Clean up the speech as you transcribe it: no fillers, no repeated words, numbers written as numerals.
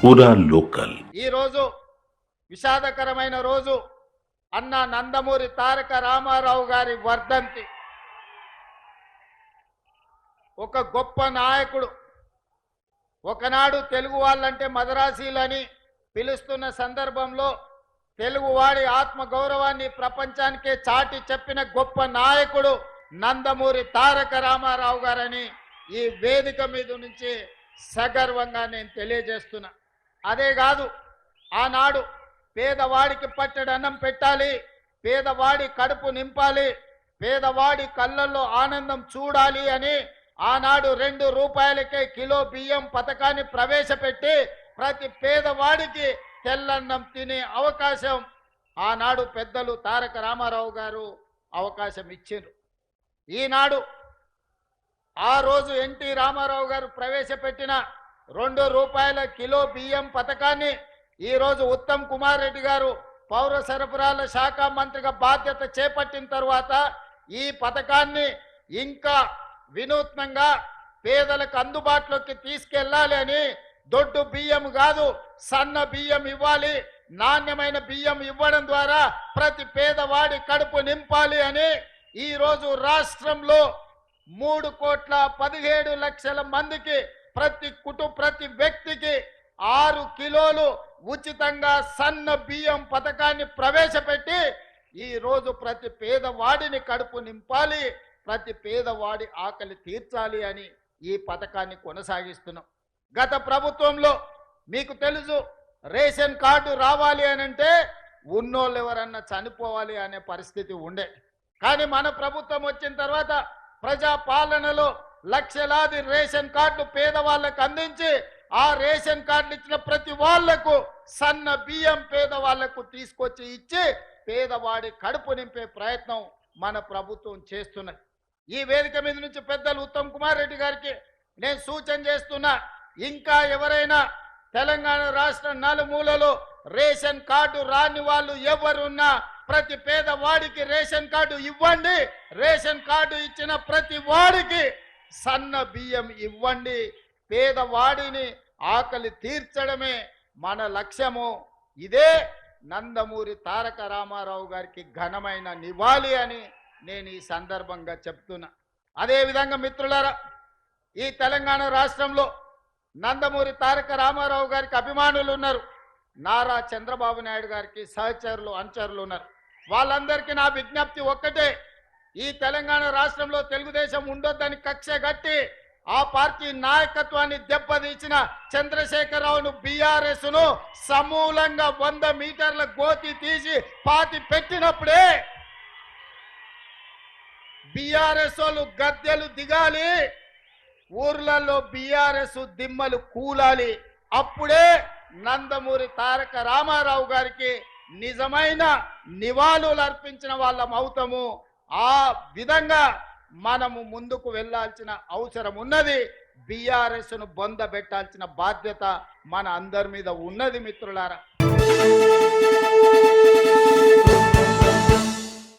పూరా లోకల్. ఈ రోజు విషాదకరమైన రోజు. అన్న నందమూరి తారక రామారావు గారి వర్ధంతి. ఒక గొప్ప నాయకుడు. ఒకనాడు తెలుగు వాళ్ళంటే మదరాసీలని పిలుస్తున్న సందర్భంలో తెలుగువాడి ఆత్మ గౌరవాన్ని ప్రపంచానికే చాటి చెప్పిన గొప్ప నాయకుడు నందమూరి తారక రామారావు గారని ఈ వేదిక మీద నుంచి సగర్వంగా నేను తెలియజేస్తున్నా. అదే కాదు, ఆనాడు పేదవాడికి పట్టెడన్నం పెట్టాలి, పేదవాడి కడుపు నింపాలి, పేదవాడి కళ్ళల్లో ఆనందం చూడాలి అని ఆనాడు 2 రూపాయలకే కిలో బియ్యం పథకాన్ని ప్రవేశపెట్టి ప్రతి పేదవాడికి తెల్లన్నం తినే అవకాశం ఆనాడు పెద్దలు తారక రామారావు గారు అవకాశం ఇచ్చారు. ఈనాడు ఆ రోజు ఎన్టీ రామారావు గారు ప్రవేశపెట్టిన 2 రూపాయల కిలో బియ్యం పథకాన్ని ఈరోజు ఉత్తమ్ కుమార్ రెడ్డి గారు పౌర సరఫరాల శాఖ మంత్రిగా బాధ్యత చేపట్టిన తర్వాత ఈ పథకాన్ని ఇంకా వినూత్నంగా పేదలకు అందుబాటులోకి తీసుకెళ్లాలి అని దొడ్డు బియ్యం కాదు సన్న బియ్యం ఇవ్వాలి, నాణ్యమైన బియ్యం ఇవ్వడం ద్వారా ప్రతి పేదవాడి కడుపు నింపాలి అని ఈరోజు రాష్ట్రంలో 3,17,00,000 మందికి ప్రతి వ్యక్తికి 6 కిలోలు ఉచితంగా సన్న బియ్యం పథకాన్ని ప్రవేశపెట్టి ఈరోజు ప్రతి పేదవాడిని కడుపు నింపాలి, ప్రతి పేదవాడి ఆకలి తీర్చాలి అని ఈ పథకాన్ని కొనసాగిస్తున్నాం. గత ప్రభుత్వంలో మీకు తెలుసు, రేషన్ కార్డు రావాలి అనంటే ఉన్నోళ్ళు ఎవరన్నా చనిపోవాలి అనే పరిస్థితి ఉండే. కానీ మన ప్రభుత్వం వచ్చిన తర్వాత ప్రజా పాలనలో లక్షలాది రేషన్ కార్డులు పేదవాళ్ళకు అందించి ఆ రేషన్ కార్డులు ఇచ్చిన ప్రతి వాళ్లకు సన్న బియ్యం పేదవాళ్లకు తీసుకొచ్చి ఇచ్చి పేదవాడి కడుపు నింపే ప్రయత్నం మన ప్రభుత్వం చేస్తున్నది. ఈ వేదిక మీద నుంచి పెద్దలు ఉత్తమ్ కుమార్ రెడ్డి గారికి నేను సూచన చేస్తున్నా, ఇంకా ఎవరైనా తెలంగాణ రాష్ట్ర నలుమూలలో రేషన్ కార్డు రాని వాళ్ళు ఎవరున్నా ప్రతి పేదవాడికి రేషన్ కార్డు ఇవ్వండి. రేషన్ కార్డు ఇచ్చిన ప్రతి వాడికి సన్న బియ్యం ఇవ్వండి. పేదవాడిని ఆకలి తీర్చడమే మన లక్ష్యము. ఇదే నందమూరి తారక రామారావు గారికి ఘనమైన నివాళి అని నేను ఈ సందర్భంగా చెప్తున్నా. అదేవిధంగా మిత్రులారా, ఈ తెలంగాణ రాష్ట్రంలో నందమూరి తారక రామారావు గారికి అభిమానులు ఉన్నారు, నారా చంద్రబాబు నాయుడు గారికి సహచరులు అనుచరులు ఉన్నారు. వాళ్ళందరికీ నా విజ్ఞప్తి ఒక్కటే, ఈ తెలంగాణ రాష్ట్రంలో తెలుగుదేశం ఉండొద్దని కక్ష గట్టి ఆ పార్టీ నాయకత్వాన్ని దెబ్బతీసిన చంద్రశేఖరరావును బీఆర్ఎస్ ను సమూలంగా 100 మీటర్ల గోతి తీసి పాతి పెట్టినప్పుడే బీఆర్ఎస్ వాళ్ళు గద్దెలు దిగాలి, ఊర్లలో బీఆర్ఎస్ దిమ్మలు కూలాలి. అప్పుడే నందమూరి తారక రామారావు గారికి నిజమైన నివాళులు అర్పించిన వాళ్ళం అవుతాము. ఆ విధంగా మనము ముందుకు వెళ్లాల్సిన అవసరం ఉన్నది. బీఆర్ఎస్ ను బొంద పెట్టాల్సిన బాధ్యత మన అందరి మీద ఉన్నది మిత్రులారా.